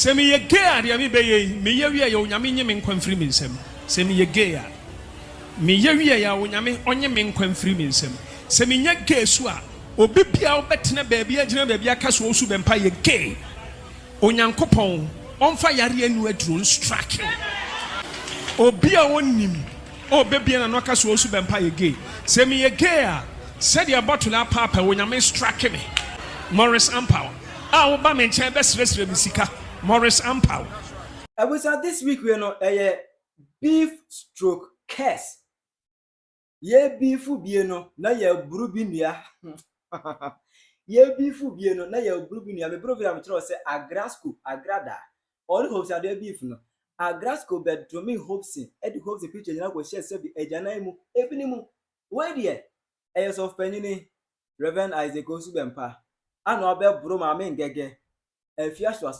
Semi ye gay ade me be ye me ye wi ya onyame nye me nkwanfiri me nsem. Semi ye gay a me ye wi ya onyame onye me nkwanfiri me nsem. Semi nya gay so a obi bia obetena baabi agina baabi aka so Owusu Bempah ye gay. Onyankopon onfa yare anu aduro strike. Obi a wonim obebi na no aka so Owusu Bempah ye gay. Semi ye gay a said your bottle up papa onyame strike me. Maurice Ampaw. Ah, oba me nche be sresre bisika. Maurice Ampaw. I was at this week we know a beef stroke curse. Ye beefu bie no na ye brubi nua. Ye beefu bie no na ye brubi nua. Me brovi am tro say agrasco agrada. All hopes are there beef no. Agrasco bedroom hopes in. Edi hopes the picture na go share say bi ejana mu ebinimu. Where there? Ayes of Penyah Rev Owusu Bempah. Ano abe bro ma me Ngege Afia Schwar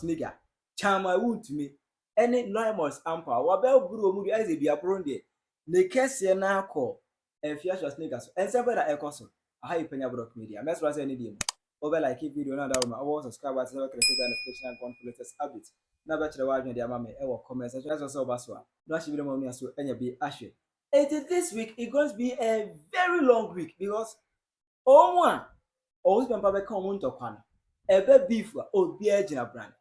chama Wontumi any Maurice Ampaw wabe bro mu eze bia bro de ne kese na akọ Afia Schwar so ense be da ekoso aha Penyah bro media mesra say ni dim over like video na da ma subscribe to the notification and latest update na ba kire wa adwen de ama me e wo comment section so oba so a no ashi video mo so enya bi ahwe. This week it's going to be a very long week because Owusu Bempah be come to kwan ebe beef obi agina brand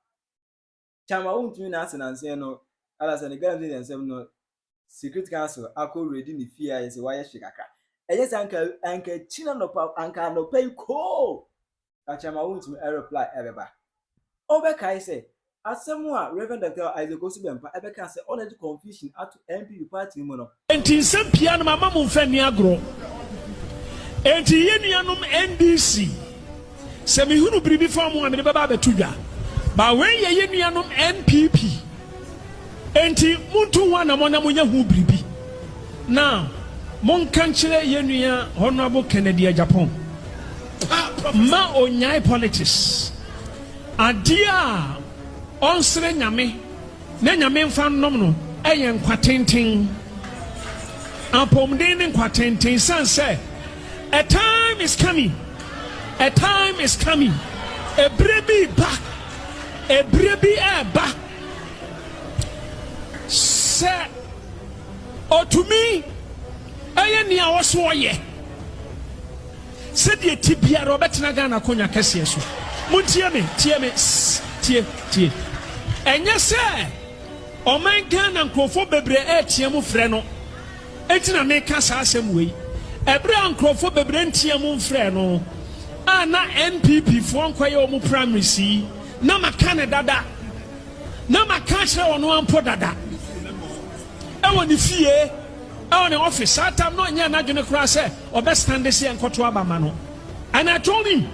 chama Wontumi na asenanse no ala se ne garanti densem no secret council akọ ready ni fear is why shikaka eje anka china no pa anka no pay ko chama Wontumi reply ebeba obe kai say asemu a Reverend Dr. Owusu Bempah ebe kan say already confusion at NPP party mu no enti nsem pia no mama mu mfa ni agro. Enti yenuanom NDC se me hunu bribi form a me baba betudwa ba wen ye yenuanom NPP enti muntu wana mona munya hu bribi now mon kanchire yenua honorable Kennedy Japan ma onyai politics adia onsre nyame na nyame mfa nnom no eye nkwatenten apomden nkwatenten sanse a time is coming. A time is coming. A brebi back. A brebi back. Say, or to me, I am near was warrior. Said the Tibia Robert Nagana Konya Cassius. Muntiame, tie. And yes, sir. O man can and Crofo Bebre Tiamu Freno. Etina make us the same way. Ebra Crofo Bebrentiam Freno. Na NPP for nkwaye omu primary si na makane dada na makachre ono ampo dada e woni fie e woni office atam no nya na dwene kura se obe stand se enkoto abama no. And I told him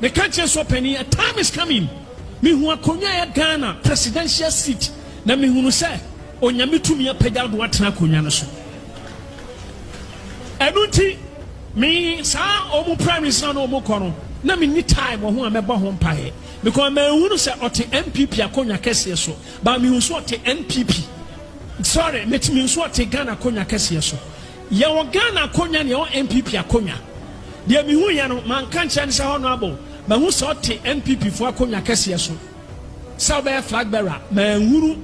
the country so penny a time is coming me hu akonya ya Ghana presidential seat na me hunu se onyame tumi apagya do atena akonya no so enunti me sa omu primary sa no omu kono na me ni time wo ho ameba ho mpae because me hunu se ote NPP akonya kese so ba me hu so ote NPP sorry me hu so ote Ghana akonya kese so ye wo Ghana akonya ne o NPP akonya de me hu ya no man kan chan se honorable ma hu so ote NPP fo akonya kese so so be flag bearer ma hunu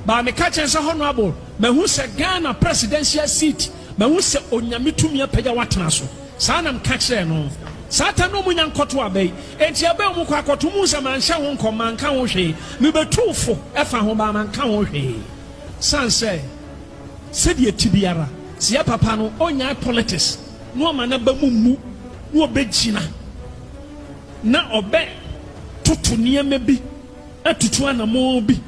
ba me ka chan se honorable ma hu se Ghana presidential seat ma hu se onyame tumi apagya watena so sanam ka kire no satan no munya nkoto abai enti abai mu kwa akoto mu se manhya ho nkoma nka ho hwe me betufo efa ho ba man ka ho hwe sanse se die tibiara se ya papa no onya politics no ma na ba mummu no obegina na obe tutu niema bi atutu anamo bi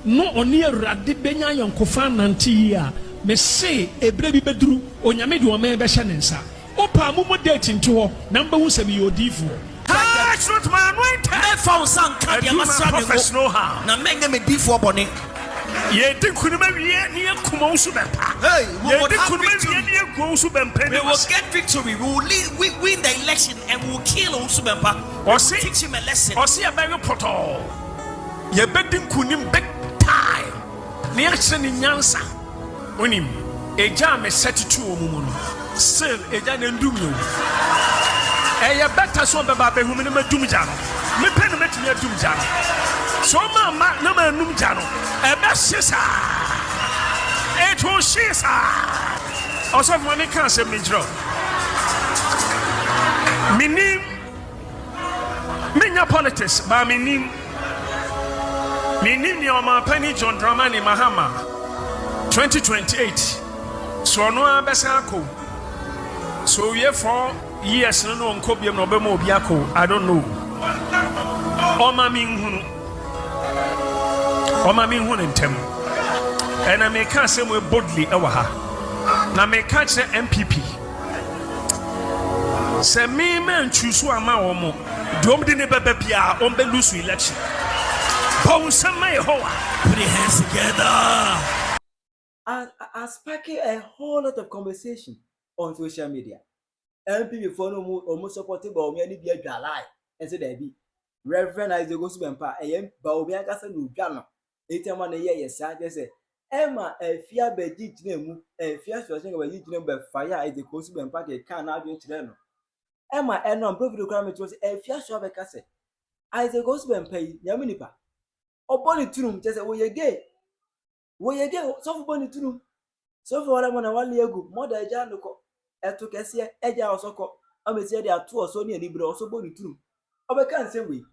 no oni awurade benya yonkofa nanti a me se ebre bi beduru onyame de o me be hye nensa opa mumu date into number who say you divu that's not my anointing I found some kind of professional how na make them a divu boni ye de kunuma wie ne kuma Owusu Bempah hey we will get victory we will win the election and we will kill Owusu Bempah or teach him a lesson or see a very portal ye bedin kunim big time ne action in nyansa onim eja me set to omumu no still eja na ndum yo better so baba be hu me dum jano me pen me timi adum jano So mama na manum jano ebe sisa eto shisa also for me can say me jro minim minya politics ba minim ni oma pani John Dramani Mahama 2028 so no abesa ko so ye for years no nko biem no be mo obi ako I don't know oma mi hunu ntem ena me ka say mo boldly e wa ha na me ka kire MPP se me man choose ama wo mo dom de ne baba bia on be lose election put your hands together. And sparking a whole lot of conversation on social media. MPP for no almost supported by me and be a lie and said, "Debbie, Reverend Owusu Bempah, I am Baumia Castle Lugano. 81 a year, yes, I just say, Emma, a fear by name, a fear swashing by name by fire is the Owusu Bempah can now be children. Emma, and on proof the crime was a fear shop a cassette. I the Owusu Bempah, Yaminipa. O boni tunum just wo ye gay so for boni tunum so for wala mona wale egu moda eja nko eto kese eja osoko amesi de ato so ne ani bro so boni tunum obeka nse we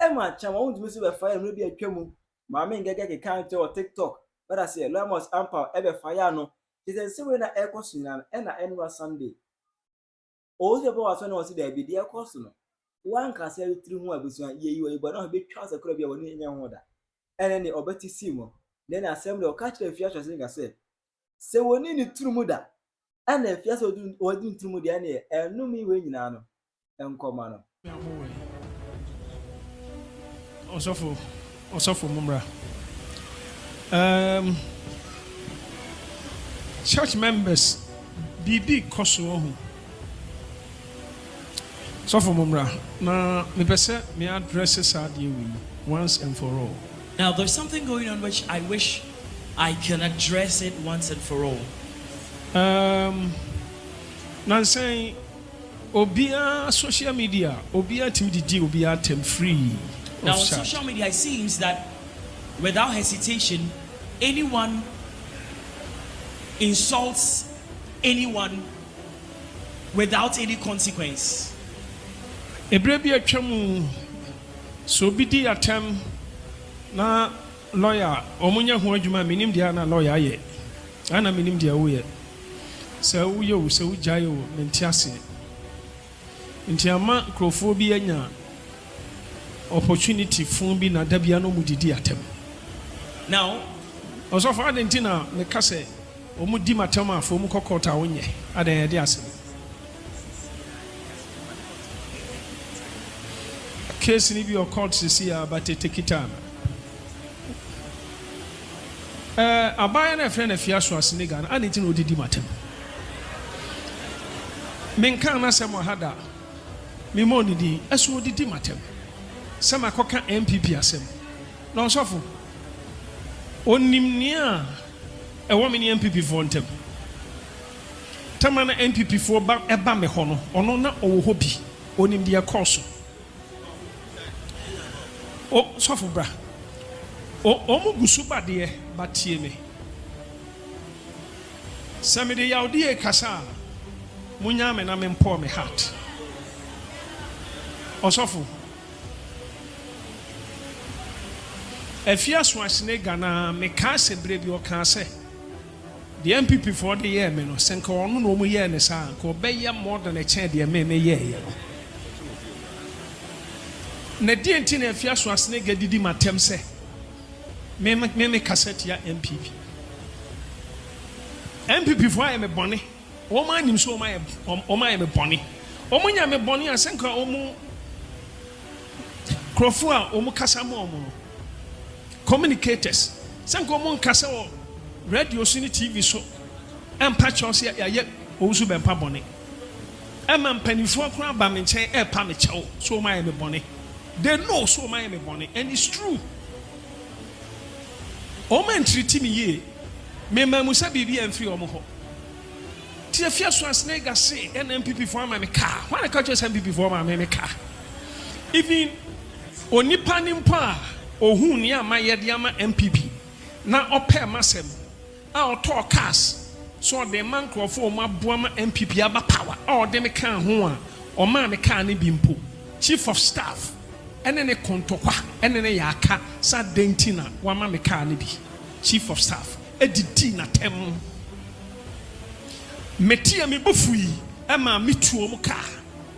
e ma chama won tumi so be fire no bi atwam ma me ngege ke kan te o TikTok but I say Maurice Ampaw e be fire no just say we na e koso na e na annual Sunday o se bo waso na o si da bi de e koso no one can say three who abusuan ye you but no be twa sakura bia woni nya ho da ene ne obeti simo then assembly o catch the fear saying say woni ni turumu da ana fear so odi turumu da ne enu mi we nyina no enkoma no osofo mumra church members bibi koso ho so for mumra na me pese me addresses are the way once and for all. Now there's something going on which I wish I can address it once and for all. Now saying obia social media obia timdidi obia tem free. Now on social media it seems that without hesitation anyone insults anyone without any consequence. Ebrebi atwam so bidi atem na lawyer omunya ho adwuma minim dia na lawyer ye ana minim dia wo ye se wo ye wo se wo jaye wo mentiase ntiama krofo bi anya opportunity fun bi na dabia no mudidi atem now also for adentina me kase omudi matem afo mu kokota wonye adan ye dia ase case ni bi o court see about take time abaya na friend Afia Schwar Senegal na aniti no didi matem menka na semo hada me moni di eso didi matem sama koka MPP asem na osofo onimnia e wo me ni MPP for ntem tamana MPP for ba eba me ho no ono na owo ho bi onim dia course o sofo bra o mu gusu bade batie me samede yaudi e kasa munya me na me mpo me heart o sofo Afia Schwar Senegal me ka se brebi o ka se the MPP for the year me no senka ono no mu ye ne sa ko be ye more than a chair de me ye na di enti na Afia Schwar Senegal didi matem se me cassette ya MPP for I am a bonny o man nim so my o my me bonny o munya me bonny asenka o mu krofo a o mu kasa mo mo communicators senka o mu kasa o radio so ni TV so empa chose ya ye Owusu Bempah bonny emma mpanifo akura ba me nchen e pa me chew so my me bonny they know so my me bonny and it's true. O man treat me ye me musa bibi en free omo ho ti Afia Schwar Senegal say NPP for my car why na catch NPP for my car even onipa nimpa ohun ni ama ye de ama MPP na ope masem a oto cars so the man crofo ma boa ma MPP aba power a de me kan ho a o ma me kan ne bimpo chief of staff ene ne kontokwa ene ne yaka sa dentina wa ma me kan ne bi chief of staff edidi na tem metia me bofui ama metuo mu ka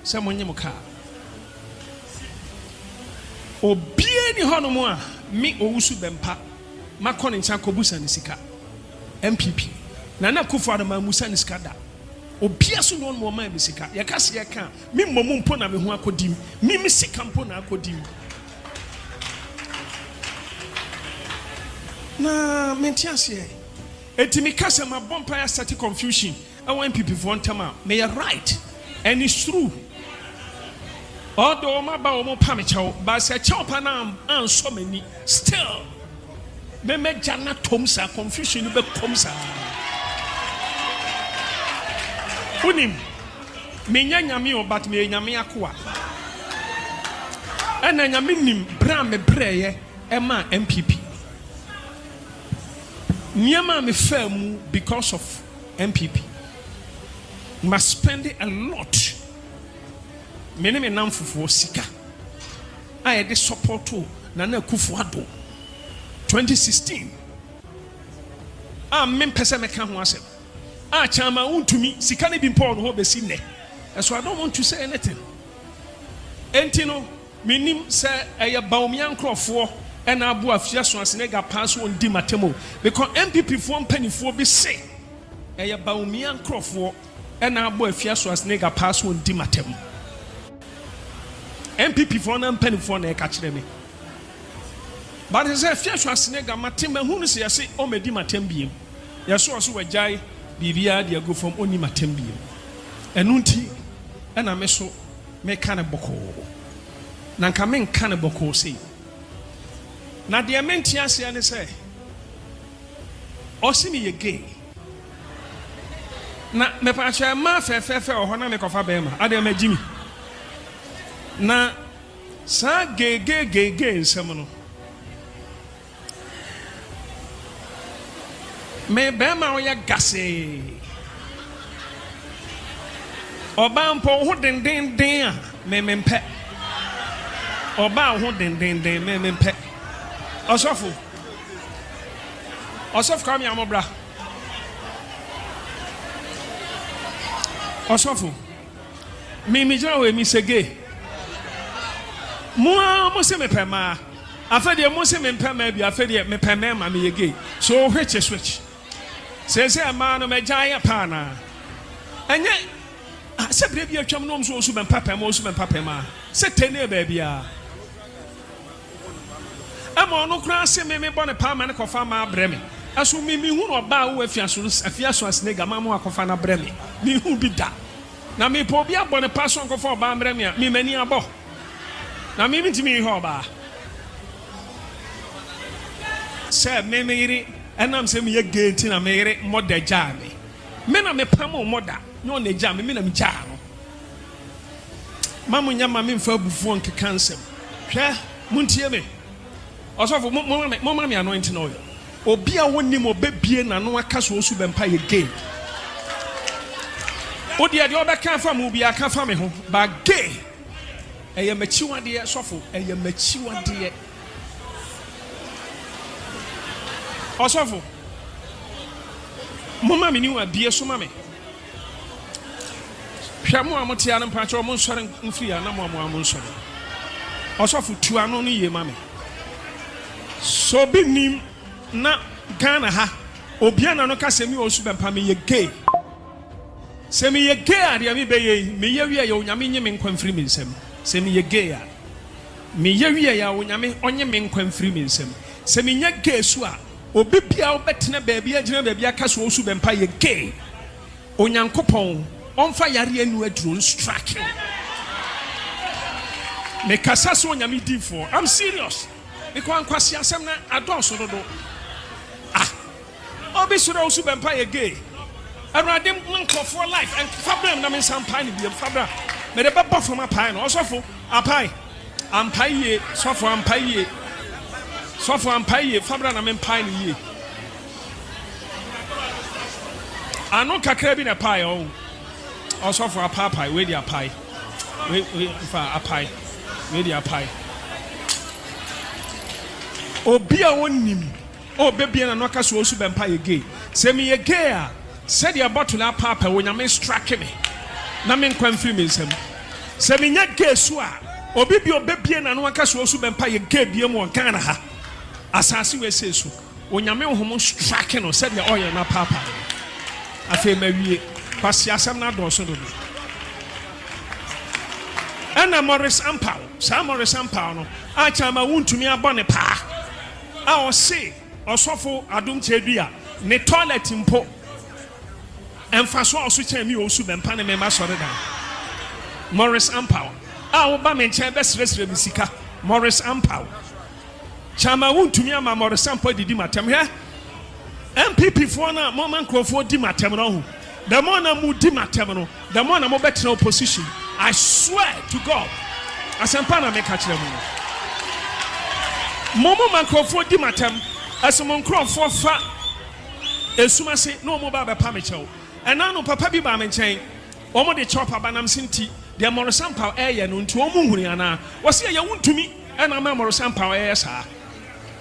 se monye mu ka obie ni hono mu a me Owusu Bempah makɔ ne nkyɛn akɔbusa ne sika MPP na Kufuor ma musa ne sika da obia so no mo ma me sika yɛ ka se yɛ ka me mmom mpo na me ho akɔdim me sika mpo na akɔdim na mentiase etimi kasa ma bompa ya start confusion and MPP for one time may you right and it's true although my ba omo pamichao but say chow panam and so many still me jana tomsa confusion be komsa unim me nyame o but me nyame akoa ena nyame nim bra me breye ema MPP Niama me famu because of MPP. Must spend a lot. Many men nam for sika. I had the support to Nana Kufuor 2016. Men person me can once. Chama Wontumi sikani bin Paul ho be sine. So I don't want to say anything. Entino minim say aya baomian crofo and Abu Afia Schwar pass on di matemo because MPP for pennyfo be say a Baumian Crawford and Abu Afia Schwar pass on di matemo MPP for an pennyfo na catch them but as a Afia Schwar matemba who say say o me di matembi yaso so wajai bibia de go from oni matembi enunti and I meso me kana boko nanka men kana boko say na de mentia se ne say osimi ye gay na me pa cha ma fe o hona me kofa be ma ade ma jimi na sa gay nsem no me be ma o ya gase oba mpo ho den a me mpe oba ho den me mpe Osofu kami amobra Osofu mi jawe mi sege mo se me pema afede mo se me pema bi afede me pema ma me yege so hweche switch se ma no me jaya pa na enye se bre bi atwam no so Owusu Bempah pema Owusu Bempah pema se tene ba bia ama no kra se me bone pa ma ne kofa ma breme aso mi hu no ba wo Afia Schwar snega ma mo akofa na breme mi hu bi da na mi po bi abone pa so kofa ba breme a mi mani abo na mi ntimi ho ba se me yiri enam se me ye genti na me yiri moda jame me na me pam moda no na jame me na mi ja no mamu nyama me mfa bufuo nkeka nsem hwe muntie me Osofu mo me anointing oil obi a wonim obebie na no aka so Owusu Bempah ye gay odi ade obeka fa mu bi aka fa me ho ba gay eye machiwade sofu eye machiwade Osofu mo ma me ni wa bie so ma me hwa mo amotia no pa cho mo nsore mfiri na mo nsore Osofu tuano no ye ma me so bi nim na Ghana ha obiana no ka semi Owusu Bempah me ye gay semi ye gay ade me be ye me ye wi ye onyame nye me nkwanfiri me nsem semi ye gay a me ye wi ye onyame onye me nkwanfiri me nsem semi nye gay so a obi bia obetena baabi agina baabi aka so Owusu Bempah ye gay onyankopon onfa yare anu aduro strike me kasa so onyame difo I'm serious because kwasi asem na adonso dodo obi sura Owusu Bempah ye gay awrade nkofo life and fabram na me sampai ni biem fabra me de baba fo ma pai no osofo apai ampai ye sofo ampai ye So for Ampaw, Fabra na Mempah ni ye. Ano kakra bi na pie o. Also for a pie, we dia pie. We for a pie. We dia pie. Obi a wonim. O baby na no ka so Owusu Bempah ye gay. Se me ye gay a, said your bottle a papa when you strike me. Na me nkwanfiri me nsam. Se me nya gay so a, obi bi obebie na no ka so Owusu Bempah ye gay bi mu Ghana ha. Asase we say so. Onyame homo strike no said the oil na papa. Afi mawie kwasi asem na doso do. Ana Maurice Ampaw, sa Maurice Ampaw no, a chama Wontumi abone pa. A o se osofo adom chedua ne toilet mpo. Emfa so oso chami Owusu Bempah ne mema sore dan. Maurice Ampaw. A wo ba me nchen be sresre bisika. Maurice Ampaw. Chama Wontumi ama Maurice Ampaw didi matem he. NPP for na moment crofo di matem no. The more na mu di matem no, the more na mo better opposition. I swear to God. Asempa na me ka kire mu. Momo man crofo di matem, asemo crofo fa esuma se no mo ba be pa me chew. Ena no papa bi ba me nchen. Omo de chop abanam sinti, de Maurice Ampaw eye no nti omo huri ana. Wo se ya Wontumi ena ma Maurice Ampaw eye sa.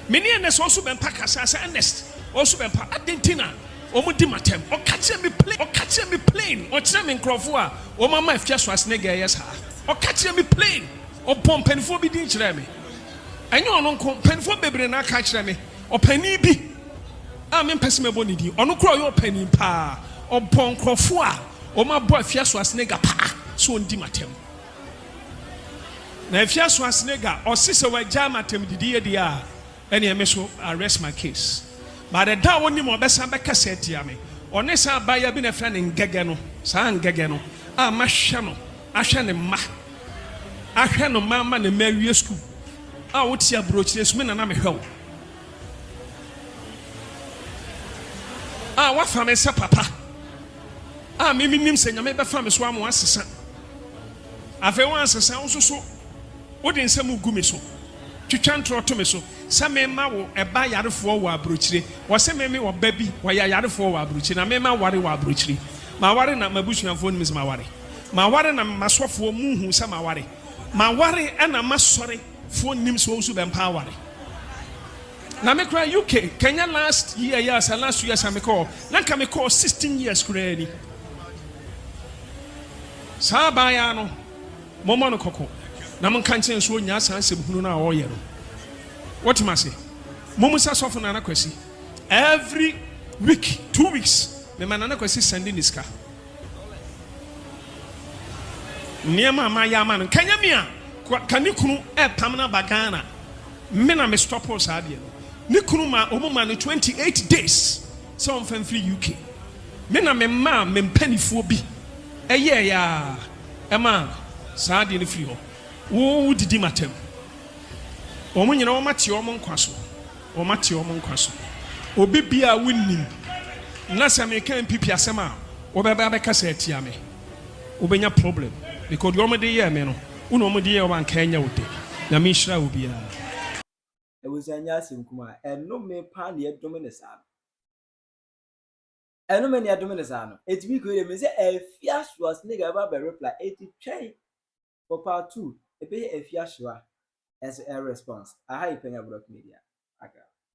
Me ne ne so Owusu Bempah kasa sa honest. Owusu Bempah adentina omo di matem o catch me plane o kire me nkrofo a o mama Afia Schwar snega yes ha o catch me plane o pom penfo bi din kire me enyo ono nko penfo bebre na ka kire me o pani bi a me pese me boni di ono kro yo pani pa o pon nkrofo a o ma bo Afia Schwar snega pa so on di matem na Afia Schwar snega o sise wa ja matem didi ye dia ene me so arrest my case. But the da woni mo besa beka setia me one sa baya bi na fra ne Ngege no sa Ngege no a ma hwe no ahwe ne ma ahwe no ma ne mawie school a woti abrochire so me na me hwe a wa fa me se papa a me nim se nyame be fa me so am asesa afa wan asesa wo so wo de nsam gu me so twitwa ntro to me so se me ma wo eba yarefo wo abrochire wo se me wo ba bi wo ya yarefo wo abrochire na me ma ware wo abrochire ma ware na mabusuanfo nim se ma ware na masofo mu hu se ma ware na masore fo nim se Owusu Bempah ware na me kra UK Kenya last year last year me call na ka me call 16 years kra ni sa ba ya no momo no koko na mon kan chen so nya san se hunu na o ye no what must say mumusa sofo na kwasi every week 2 weeks me manana kwasi sending this car niema ma ya man kanya mia kanikunu pam na bagana me na me stop us ade no ni kunu ma omuma no 28 days so on fan free UK me na me ma me mpanifo bi eye ya ema saade ni free ho wo didi matem omo nyina o mate o mo nkwaso obi bia wonnim na se me kan NPP asema wo beba be kasa atia me wo benya problem because you omode ye me no uno omode ye o ban kanya wode na me hira obi a e was anya asim kuma eno me pa ne edome sa eno me ne edome sa no etimi ko me say Afia Schwar nigga ba be reply etitwen for part 2 e be Afia Schwar as a response. I Penyah Media.